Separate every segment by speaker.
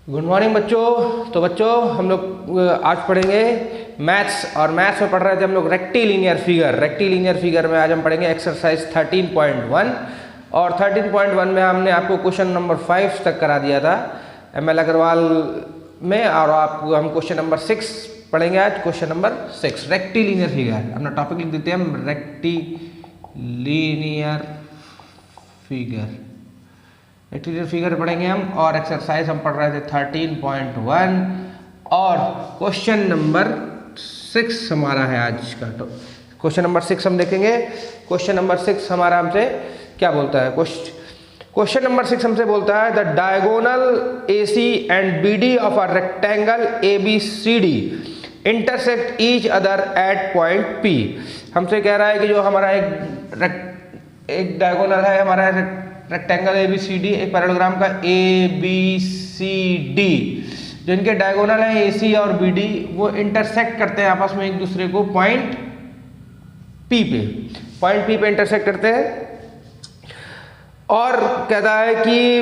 Speaker 1: Good morning बच्चों। तो बच्चों हम लोग आज पढ़ेंगे मैथ्स, और मैथ्स में पढ़ रहे थे हम लोग रेक्टिलिनियर फिगर। रेक्टिलिनियर फिगर में आज हम पढ़ेंगे एक्सरसाइज 13.1, और 13.1 में हमने आपको क्वेश्चन नंबर 5 तक करा दिया था ML अग्रवाल में, और आप हम क्वेश्चन नंबर 6 पढ़ेंगे आज। क्वेश्चन नंबर 6 रेक्टिलिनियर फिगर, अपना टॉपिक लिख देते हैं हम, रेक्टिलिनियर फिगर। रेक्टिलिनियर फिगर पढ़ेंगे हम, और एक्सरसाइज हम पढ़ रहे थे 13.1, और क्वेश्चन नंबर 6 हमारा है आज का। तो क्वेश्चन नंबर 6 हम देखेंगे। क्वेश्चन नंबर 6 हमारा हमसे क्या बोलता है? क्वेश्चन नंबर 6 हमसे बोलता है the diagonal AC and BD of a rectangle ABCD intersect each other at point P। हमसे कह रहा है कि जो हमारा एक डायगोनल है हमारा रेक्टेंगल ABCD, एक पैरेललोग्राम का ABCD, जिनके डायगोनल है AC और BD, वो इंटरसेक्ट करते हैं आपस में एक दूसरे को पॉइंट P पे इंटरसेक्ट करते हैं। और कहता है कि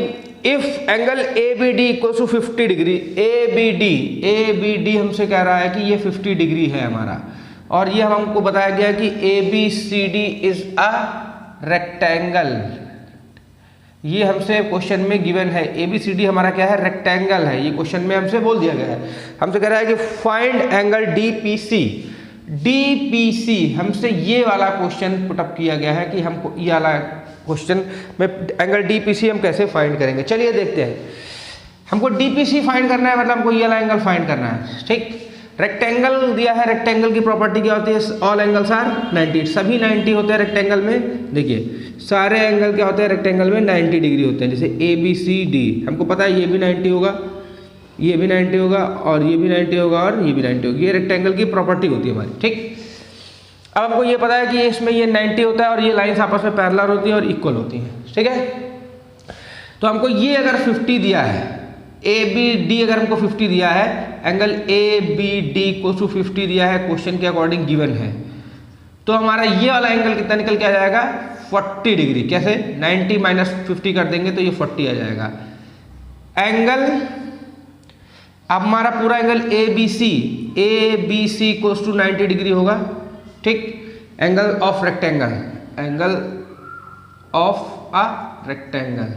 Speaker 1: if angle ABD equal to 50 degree, ABD हमसे कह रहा है कि ये 50 डिग्री है हमारा, और ये हमको बताया गया कि ABCD इज अ रेक्टेंगल। ये हमसे क्वेश्चन में गिवन है। ABCD हमारा क्या है? रेक्टेंगल है। ये क्वेश्चन में हमसे बोल दिया गया है। हमसे कह रहा है कि फाइंड एंगल DPC हमसे ये वाला क्वेश्चन पुटअप किया गया है कि हमको ये वाला क्वेश्चन में एंगल DPC हम कैसे फाइंड करेंगे। चलिए देखते हैं। हमको DPC फाइंड करना है, मतलब हमको ये वाला एंगल फाइंड करना है। ठीक, रेक्टेंगल दिया है। रेक्टेंगल की प्रॉपर्टी क्या होती है? ऑल एंगल्स आर 90, सभी 90 होते हैं रेक्टेंगल में। देखिए सारे एंगल क्या होते हैं रेक्टेंगल में? 90 डिग्री होते हैं। जैसे ABCD हमको पता है ये भी 90 होगा, ये भी 90 होगा, और ये भी 90 होगा, और ये भी 90 होगी। ये रेक्टेंगल की प्रॉपर्टी होती है हमारी। ठीक, अब हमको ये पता है कि इसमें ये 90 होता है, और ये लाइन्स आपस में पैरेलल होती है और इक्वल होती हैं। ठीक है, तो हमको ये अगर 50 दिया है, ABD अगर हमको 50 दिया है, एंगल ABD को 50 दिया है, क्वेश्चन के अकॉर्डिंग गिवन है, तो हमारा ये वाला एंगल कितना निकल के आ जाएगा? 40 डिग्री। कैसे? 90 माइनस 50 कर देंगे तो ये 40 आ जाएगा। एंगल, अब हमारा पूरा एंगल ABC को 90 डिग्री होगा। ठीक, angle of rectangle, angle of a rectangle,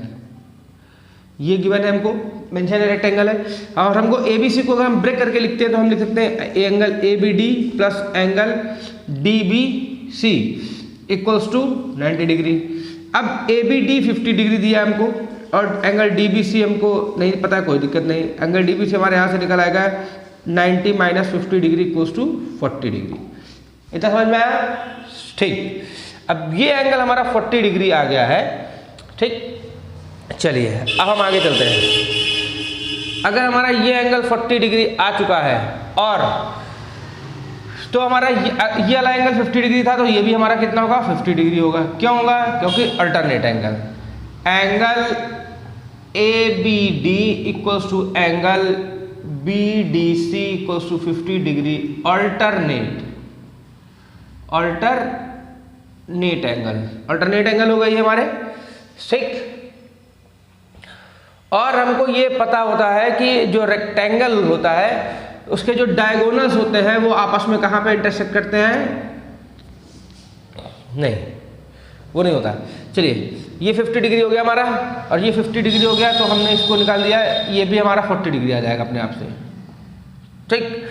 Speaker 1: ये गिवन है हमको, मेंशन है रेक्टेंगल है। और हमको ABC को अगर हम ब्रेक करके लिखते हैं तो हम लिख सकते हैं angle ABD plus angle DBC equals to 90 degree. अब ABD 50 डिग्री दिया हमको, और एंगल DBC हमको नहीं पता, कोई दिक्कत नहीं। एंगल DBC हमारे यहाँ से निकल आएगा 90 minus 50 degree equals to 40 degree. इतना समझ में आया? ठीक, अब ये एंगल हमारा 40 डिग्री आ गया है। ठीक, चलिए अब हम आगे चलते हैं। अगर हमारा ये एंगल 40 डिग्री आ चुका है, और तो हमारा ये वाला एंगल 50 डिग्री था, तो ये भी हमारा कितना होगा? 50 डिग्री होगा। क्यों होगा? क्योंकि alternate angle, angle ABD equals to angle BDC equals to 50 degree alternate angle हो गई हमारे। ठीक, और हमको ये पता होता है कि जो रेक्टेंगल होता है उसके जो डायगोनल्स होते हैं वो आपस में कहाँ पे इंटरसेक्ट करते हैं? नहीं, वो नहीं होता। चलिए ये 50 डिग्री हो गया हमारा, और ये 50 डिग्री हो गया, तो हमने इसको निकाल दिया, ये भी हमारा 40 डिग्री आ जाएगा अपने आप से। ठीक,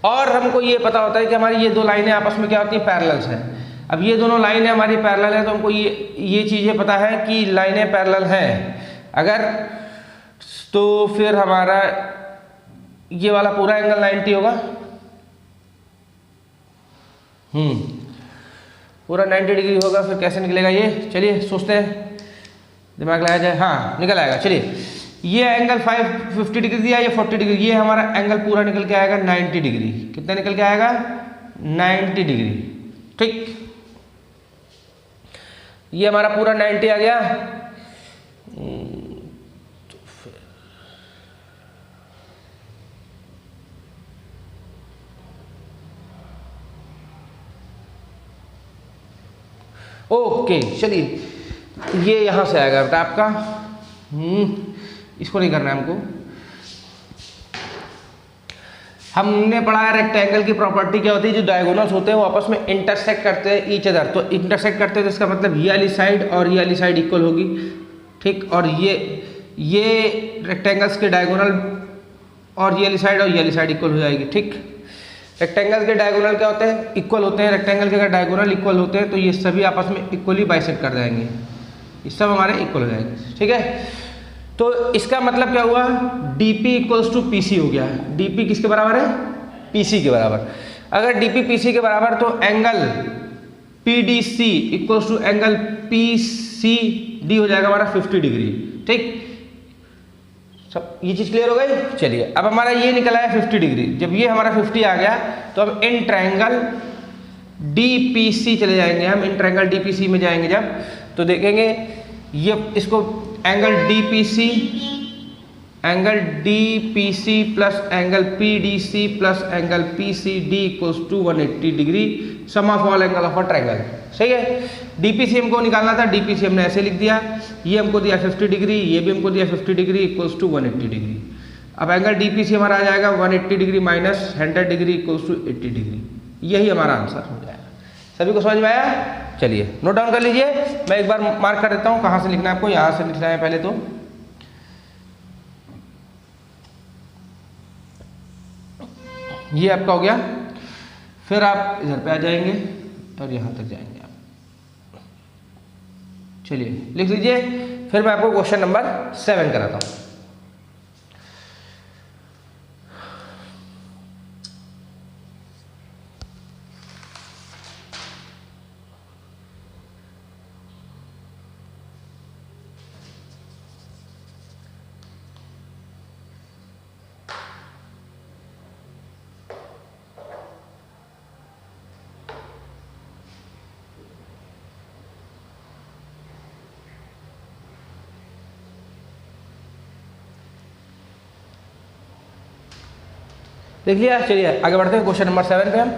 Speaker 1: और हमको ये पता होता है कि हमारी ये दो लाइनें आपस में क्या होती हैं? पैरेलल्स हैं। अब ये दोनों लाइनें हमारी पैरेलल हैं, तो हमको ये चीज़ें पता है कि लाइनें पैरेलल हैं अगर, तो फिर हमारा ये वाला पूरा एंगल 90 होगा। पूरा 90 डिग्री होगा। फिर कैसे निकलेगा ये? चलिए सोचते हैं, दिमाग लगाया जाए। हाँ, निकल आएगा। चलिए ये एंगल 50 डिग्री दिया, ये 40 डिग्री, ये हमारा एंगल पूरा निकल के आएगा 90 डिग्री। कितना निकल के आएगा? 90 डिग्री। ठीक, ये हमारा पूरा 90 आ गया। ओके, चलिए ये यहाँ से आएगा बेटा आपका। इसको नहीं करना है हमको, हमने पढ़ा है रेक्टेंगल की प्रॉपर्टी क्या होती है, जो डायगोनल्स होते हैं वो आपस में इंटरसेक्ट करते हैं ईच अदर। तो इंटरसेक्ट करते हैं तो इसका मतलब ये वाली साइड और ये वाली साइड इक्वल होगी, ठीक। और ये रेक्टेंगल्स के डायगोनल और ये वाली साइड और ये वाली साइड इक्वल हो जाएगी, ठीक। रेक्टेंगल के डायगोनल क्या होते हैं, इक्वल होते हैं। रेक्टेंगल के अगर डायगोनल इक्वल होते हैं तो ये सभी आपस में इक्वली बाइसेक्ट कर जाएंगे, ये सब हमारे इक्वल हो जाएंगे, ठीक है। तो इसका मतलब क्या हुआ, DP इक्वल्स टू PC हो गया। DP किसके बराबर है, PC के बराबर। अगर DP PC के बराबर तो angle PDC equals to angle PCD हो जाएगा हमारा 50 डिग्री, ठीक। सब ये चीज क्लियर हो गई। चलिए अब हमारा ये निकला है 50 डिग्री। जब ये हमारा 50 आ गया तो अब इन ट्रायंगल DPC चले जाएंगे हम, इन ट्रायंगल DPC में जाएंगे जब, तो देखेंगे ये इसको angle DPC plus angle PDC plus angle PCD equals to 180 degree, sum of all angle of a triangle, सही है। DPC हमको निकालना था, DPC हमने ऐसे लिख दिया, ये हमको दिया 50 डिग्री, ये भी हमको दिया 50 डिग्री इक्वल्स टू 180 डिग्री। अब एंगल DPC हमारा आ जाएगा 180 degree minus 100 degree equals to 80 degree, यही हमारा आंसर हो जाएगा। सभी को समझ में आया। चलिए नोट डाउन कर लीजिए, मैं एक बार मार्क कर देता हूँ कहाँ से लिखना है आपको। यहाँ से लिखना है पहले, तो ये आपका हो गया, फिर आप इधर पे आ जाएंगे और यहाँ तक जाएंगे आप। चलिए लिख लीजिए, फिर मैं आपको क्वेश्चन नंबर 7 कराता हूँ। देख लिया। चलिए आगे बढ़ते हैं क्वेश्चन नंबर 7 पे हम।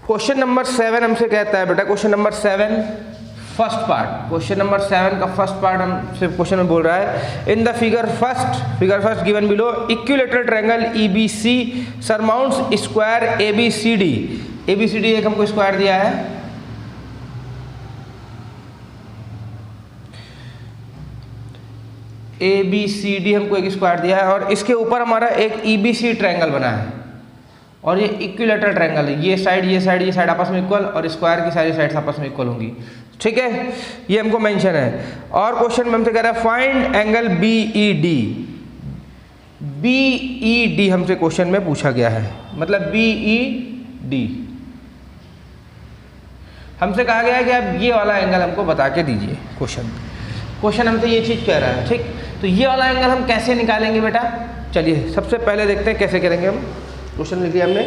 Speaker 1: क्वेश्चन नंबर 7 हमसे कहता है बेटा, question number 7 first part, question number 7 का फर्स्ट पार्ट हमसे क्वेश्चन में बोल रहा है, in the figure first given below equilateral triangle EBC surmounts square ABCD। ABCD एक हमको स्क्वायर दिया है, ABCD हमको एक स्क्वायर दिया है, और इसके ऊपर हमारा एक EBC ट्रायंगल बना है, और ये इक्विलेटरल ट्रायंगल है। ये साइड आपस में इक्वल, और स्क्वायर की सारी साइड्स आपस में इक्वल होंगी, ठीक है। ये हमको मेंशन है। और क्वेश्चन में हमसे कह रहा है फाइंड एंगल BED हमसे क्वेश्चन में पूछा गया है, मतलब BED हमसे कहा गया है कि आप ये वाला एंगल हमको बता के दीजिए। क्वेश्चन हमसे ये चीज कह रहा है, ठीक। तो ये वाला एंगल हम कैसे निकालेंगे बेटा, चलिए सबसे पहले देखते हैं कैसे करेंगे हम। क्वेश्चन लिख दिया हमने।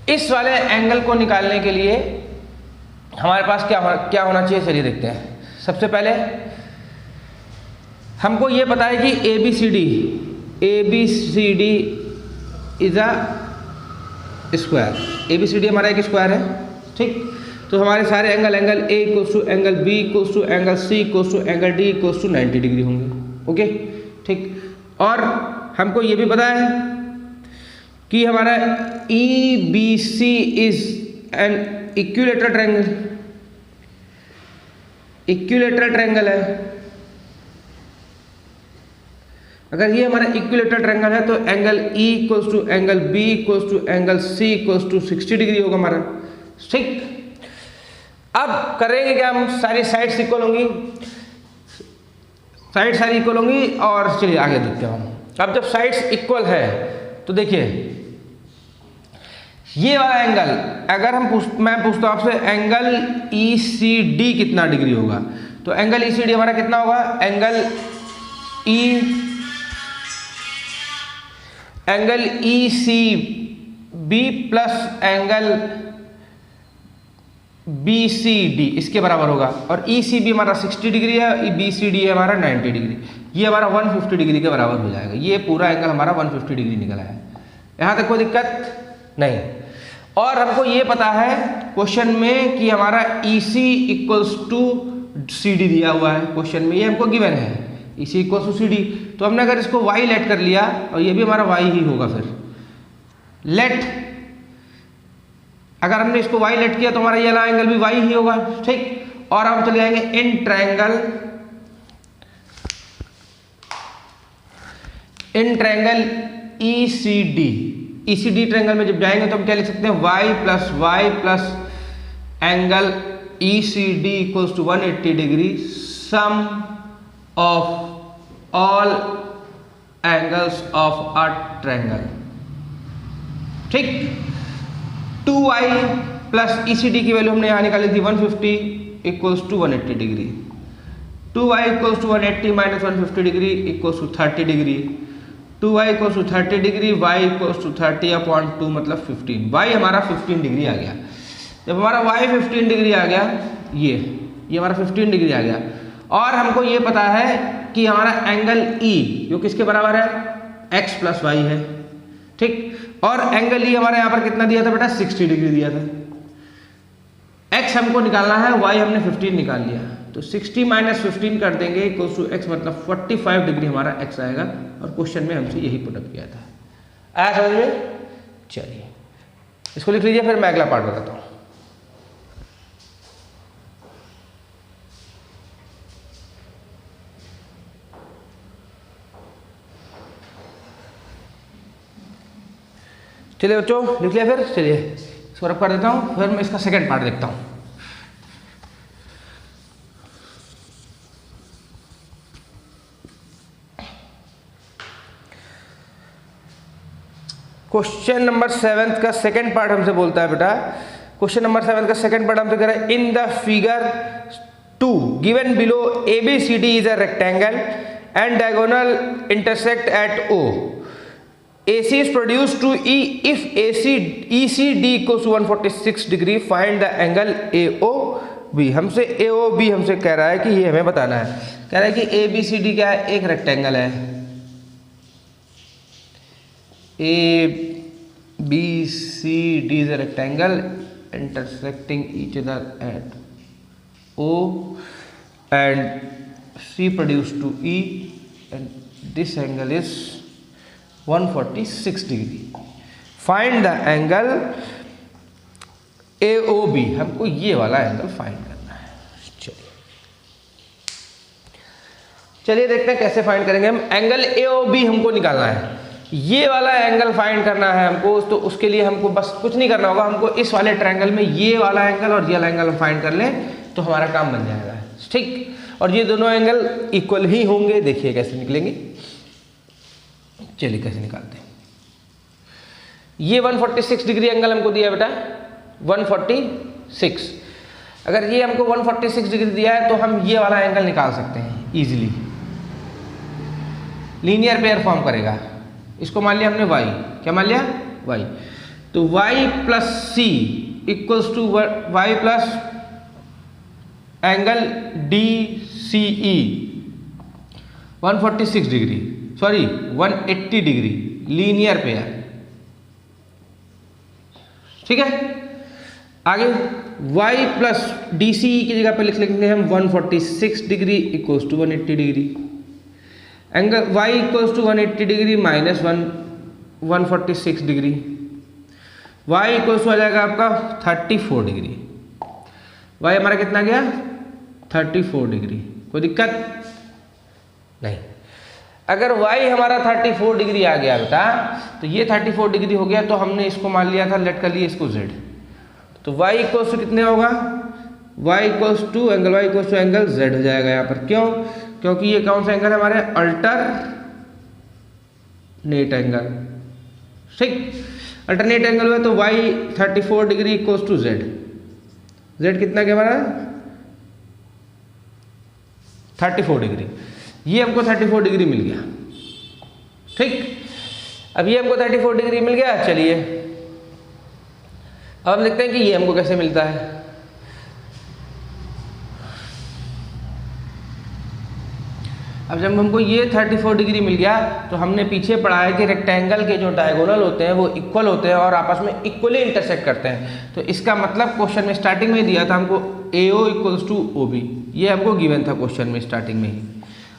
Speaker 1: इस वाले एंगल को निकालने के लिए हमारे पास क्या होना चाहिए, चलिए देखते हैं। सबसे पहले हमको ये पता है कि ABCD is a square. ABCD हमारा एक स्क्वायर है, ठीक। तो हमारे सारे angle A equals to angle B equals to angle C equals to angle D equals to 90 degree होंगे, ओके, ठीक। और हमको ये भी पता है कि हमारा EBC is an equilateral triangle है। अगर ये हमारा इक्विलेटरल ट्रायंगल है तो angle E equals to angle B equals to angle C equals to 60 degree होगा हमारा, ठीक। अब करेंगे क्या, हम सारी साइड्स इक्वल होंगी, सारी इक्वल होंगी। और चलिए आगे देखते हैं हम। अब जब साइड्स इक्वल है तो देखिए ये वाला एंगल, अगर मैं पूछता हूं आपसे एंगल ECD कितना डिग्री होगा, तो एंगल ECD हमारा कितना होगा, angle ECB plus angle BCD इसके बराबर होगा। और ECB हमारा 60 डिग्री है, BCD है हमारा 90 डिग्री, ये हमारा 150 डिग्री के बराबर हो जाएगा। ये पूरा एंगल हमारा 150 डिग्री निकला है, यहाँ तक कोई दिक्कत नहीं। और हमको ये पता है क्वेश्चन में कि हमारा EC इक्वल्स टू CD दिया हुआ है क्वेश्चन में, ये हमको गिवन है EC इक्वल्स टू CD। तो हमने अगर इसको y लेट कर लिया और ये भी हमारा y ही होगा, फिर लेट अगर हमने इसको y लेट किया तो हमारा ये वाला एंगल भी y ही होगा, ठीक। और हम चले जाएंगे इन ट्रायंगल ECD ट्रायंगल में जब जाएंगे तो हम क्या लिख सकते हैं, y plus angle ECD equals to 180 degree sum of all angles of a triangle, ठीक। 2y प्लस ECD की वैल्यू हमने यहाँ निकाली थी 150 equals to 180 degree. 2y equals to 180 minus 150 degree equals to 30 degree. 2y equals to 30 degree, y equals to 30/2 मतलब 15। y हमारा 15 degree आ गया। जब हमारा y 15 डिग्री आ गया, ये हमारा 15 डिग्री आ गया। और हमको ये पता है कि हमारा एंगल E जो किसके बराबर है, x प्लस y है, ठीक। और एंगल E हमारे यहाँ पर कितना दिया था बेटा, 60 डिग्री दिया था। x हमको निकालना है, y हमने 15 निकाल लिया, तो 60 माइनस 15 कर देंगे इक्वल्स टू x मतलब 45 डिग्री हमारा x आएगा। और क्वेश्चन में हमसे यही पुटअप किया था। आया समझ में? चलिए इसको लिख लीजिए, फिर मैं अगला पार्ट बताता हूँ। चलिए बच्चों लिख लिया, फिर चलिए इसको रब कर देता हूँ, फिर मैं इसका सेकंड पार्ट देखता हूँ। क्वेश्चन नंबर 7 का सेकंड पार्ट हमसे बोलता है बेटा, क्वेश्चन नंबर 7 का सेकंड पार्ट हमसे कह रहा है in the figure 2 given below ABCD is a rectangle and diagonal intersect at O. AC is produced to E if ECD equals to 146 degree, find the angle AOB। हमसे AOB हमसे कह रहा है कि ये हमें बताना है। कह रहा है कि ABCD क्या है, एक रेक्टेंगल है। ABCD is a rectangle intersecting each other at O and C produced to E and this angle is 146 degree. Find the angle AOB, हमको ये वाला एंगल फाइंड करना है। चलिए देखते हैं कैसे फाइंड करेंगे हम। एंगल AOB हमको निकालना है, ये वाला एंगल फाइंड करना है हमको। तो उसके लिए हमको बस कुछ नहीं करना होगा, हमको इस वाले ट्रायंगल में ये वाला एंगल और ये वाला एंगल हम फाइंड कर लें तो हमारा काम बन जाएगा, ठीक। और ये दोनों एंगल इक्वल ही होंगे, देखिए कैसे निकलेंगे। चलिए कैसे निकालते हैं। ये 146 डिग्री एंगल हमको दिया बेटा, 146। अगर ये हमको 146 डिग्री दिया है तो हम ये वाला एंगल निकाल सकते हैं इजीली। लीनियर पेयर फॉर्म करेगा। इसको मान लिया हमने y, क्या मान लिया, y। तो y प्लस c equals to y plus angle DCE 146 degree, sorry 180 degree, linear pair, ठीक है। आगे y प्लस DCE की जगह पे लिख लेंगे हम 146 degree equals to 180 degree. Angle y equals to 180 degree minus 146 degree, y equals आ जाएगा आपका 34 डिग्री। y हमारा कितना गया, 34 डिग्री। कोई दिक्कत नहीं। अगर y हमारा 34 डिग्री आ गया बेटा, तो ये 34 डिग्री हो गया, तो हमने इसको मान लिया था, लेट कर लिया इसको z। तो y इक्वल्स टू कितने होगा, y equals to angle y equals to angle z हो जाएगा यहाँ पर। क्यों, क्योंकि ये कौन सा एंगल है हमारे, अल्टरनेट एंगल, ठीक। अल्टरनेट एंगल हुआ तो y 34 degree equals to z। z कितना क्या हमारा, 34 डिग्री। ये हमको 34 डिग्री मिल गया, ठीक। अब ये हमको 34 डिग्री मिल गया। चलिए अब हम देखते हैं कि ये हमको कैसे मिलता है। अब जब हमको ये 34 डिग्री मिल गया तो हमने पीछे पढ़ा है कि रेक्टेंगल के जो डायगोनल होते हैं वो इक्वल होते हैं और आपस में इक्वली इंटरसेक्ट करते हैं। तो इसका मतलब क्वेश्चन में स्टार्टिंग में दिया था हमको AO इक्वल्स टू OB, ये हमको गिवन था क्वेश्चन में स्टार्टिंग में ही,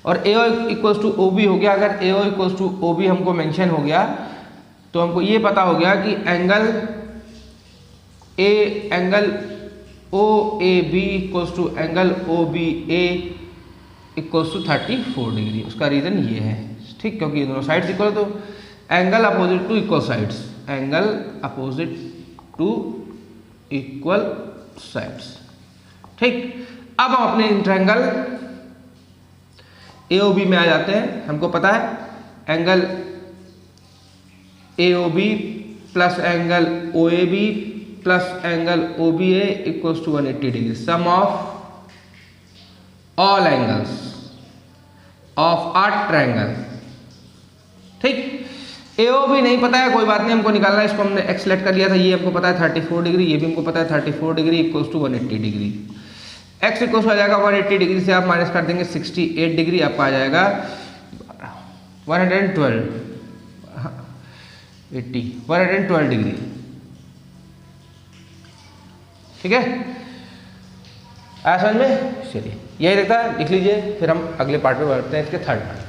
Speaker 1: और AO इक्वल्स टू OB हो गया। अगर AO इक्वल्स टू OB हमको मेंशन हो गया तो हमको ये पता हो गया कि angle OAB equals to angle OBA equals to 34 degree. उसका रीज़न ये है, ठीक, क्योंकि ये दोनों साइड्स इक्वल है तो angle opposite to equal sides, angle opposite to equal sides, ठीक। अब हम अपने ट्रायंगल AOB में आ जाते हैं। हमको पता है angle AOB plus angle OAB plus angle OBA equals to 180 degree, sum of all angles of a triangle, ठीक। AOB नहीं पता है, कोई बात नहीं, हमको निकालना है, इसको हमने x सेलेक्ट कर लिया था, ये हमको पता है 34 डिग्री, ये भी हमको पता है 34 degree equals to 180 degree. x equals हो जाएगा 180 डिग्री से आप माइनस कर देंगे 68 डिग्री, आपका आ जाएगा 112 डिग्री, ठीक है। आया समझ में? चलिए यही रहता है, लिख लीजिए, फिर हम अगले पार्ट में बढ़ते हैं, इसके थर्ड पार्ट।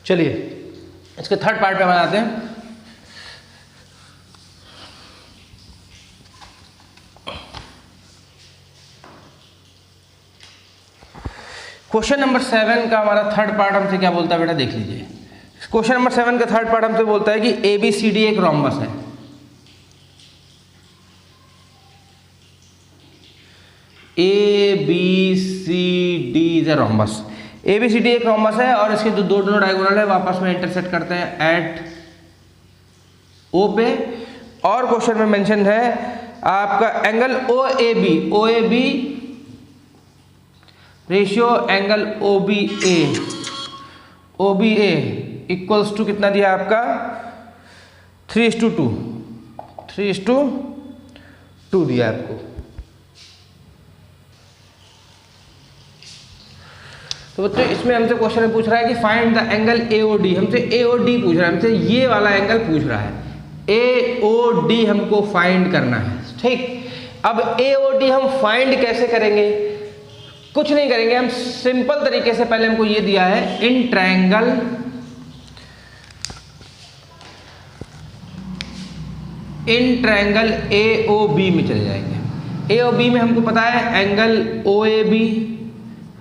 Speaker 1: चलिए इसके थर्ड पार्ट पे बनाते हैं। क्वेश्चन नंबर 7 का हमारा थर्ड पार्ट हमसे क्या बोलता है बेटा, देख लीजिए। क्वेश्चन नंबर 7 का थर्ड पार्ट हमसे बोलता है कि ABCD एक रोम्बस है। ABCD is a rhombus. ABCD एक रोम्बस है और इसके जो दोनों डायगोनल है वो आपस में इंटरसेक्ट करते हैं एट O पे। और क्वेश्चन में मेंशन है आपका angle OAB ratio angle OBA equals to कितना दिया आपका 3:2 दिया आपको। तो बच्चों इसमें हमसे क्वेश्चन में पूछ रहा है कि फाइंड द एंगल AOD, हमसे AOD पूछ रहा है, हमसे ये वाला एंगल पूछ रहा है, AOD हमको फाइंड करना है, ठीक। अब AOD हम फाइंड कैसे करेंगे, कुछ नहीं करेंगे, हम सिंपल तरीके से पहले हमको ये दिया है इन ट्रायंगल AOB में चले जाएंगे। AOB में हमको पता है angle OAB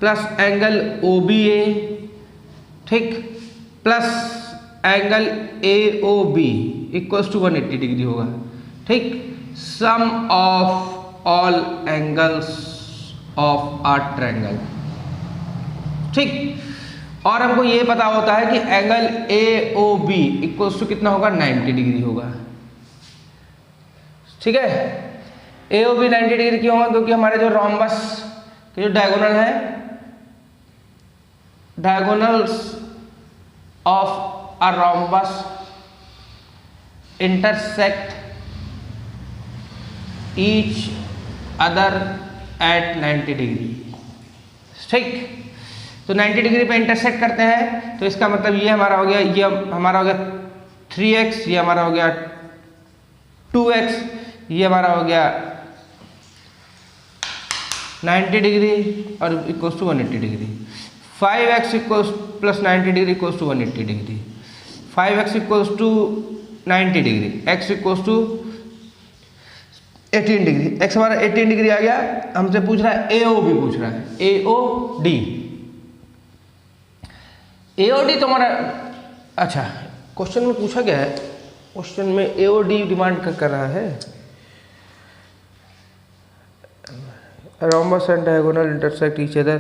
Speaker 1: plus angle OBA, ठीक, plus angle AOB equals to 180 degree होगा, ठीक। Sum of all angles of a triangle, ठीक। और हमको ये पता होता है कि एंगल AOB इक्वल्स टू कितना होगा 90 डिग्री होगा, ठीक है। AOB 90 डिग्री क्यों होगा, क्योंकि हमारे जो रोम्बस के जो डायगोनल है, diagonals of a rhombus intersect each other at 90 degree, ठीक। तो 90 डिग्री पे इंटरसेक्ट करते हैं, तो इसका मतलब ये हमारा हो गया, ये हमारा हो गया 3x, ये हमारा हो गया 2x, ये हमारा हो गया 90 डिग्री और equals to 180 degree. 5x equals plus 90 degree equals to 180 degree. 5x equals to 90 degree, x equals to 18 degree. x हमारा 18 डिग्री आ गया। हमसे पूछ रहा है AOB पूछ रहा है, AOD। AOD तो हमारा, अच्छा क्वेश्चन में पूछा गया है, क्वेश्चन में AOD डिमांड कर रहा है। Rhombus and diagonal intersect each other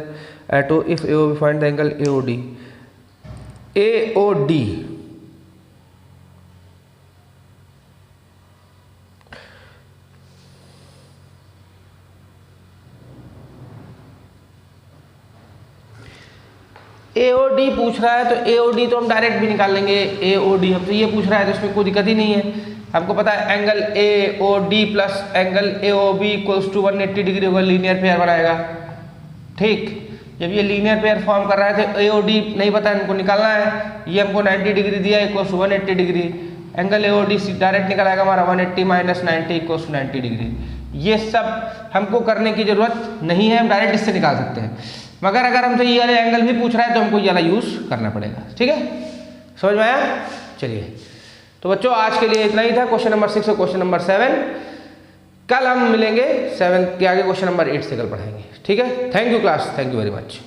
Speaker 1: at O if AOB find the angle AOD. AOD AOD पूछ रहा है तो AOD तो हम डायरेक्ट भी निकाल लेंगे। AOD हमसे ये पूछ रहा है तो इसमें कोई दिक्कत ही नहीं है। हमको पता है angle AOD plus angle AOB equals to 180 degree होगा, लीनियर पेयर बनाएगा। ठीक, जब ये लीनियर पेयर फॉर्म कर रहा है तो AOD नहीं पता है, हमको निकालना है। ये हमको 90 डिग्री दिया equals to 180 degree, angle AOD direct निकल आएगा हमारा 180 माइनस 90 इक्वल्स टू 90 डिग्री। ये सब हमको करने की जरूरत नहीं है, हम डायरेक्ट इससे निकाल सकते हैं। मगर अगर हमसे ये वाला एंगल भी पूछ रहा है तो हमको ये वाला यूज करना पड़ेगा। ठीक है, समझ में आया? चलिए तो बच्चों आज के लिए इतना ही था, क्वेश्चन नंबर 6 और क्वेश्चन नंबर 7। कल हम मिलेंगे 7 के आगे, क्वेश्चन नंबर 8 से कल पढ़ाएंगे। ठीक है, thank you class, thank you very much.